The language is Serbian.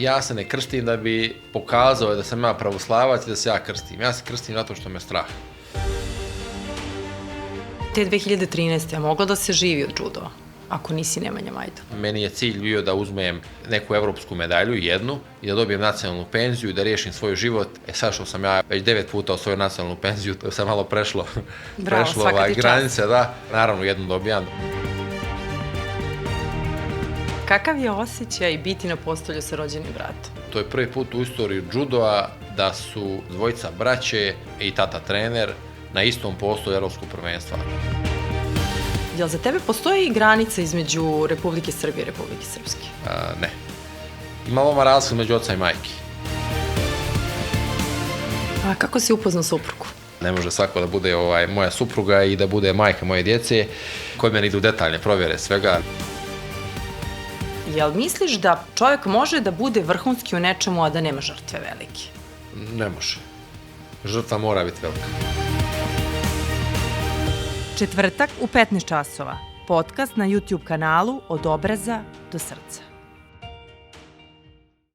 Ja se ne krstim da bi pokazao da sam ja pravoslavac i da se ja krstim. Ja se krstim zato što me strah. Te 2013. je moglo da se živi od judova, ako nisi Nemanja Majdan? Meni je cilj bio da uzmem neku evropsku medalju, jednu, i da dobijem nacionalnu penziju i da riješim svoj život. Sad što sam ja već 9 puta osvojio nacionalnu penziju, to sam malo prešlo granice, da. Naravno, jednu dobijam. Kakav je osjećaj biti na postolju sa rođenim bratom? To je prvi put u istoriji judoa da su dvojica braće i tata trener na istom postolju evropskog prvenstva. Jel za tebe postoji granica između Republike Srbije i Republike Srpske? Ne. Ima veoma razlika među oca i majke. A kako si upoznao suprugu? Ne može svako da bude moja supruga i da bude majka moje djece. Kod mene idu detaljne provjere svega. Jel misliš da čovjek može da bude vrhunski u nečemu, a da nema žrtve velike? Ne može. Žrtva mora biti velika. Četvrtak u 15 časova. Podcast na YouTube kanalu Od obraza do srca.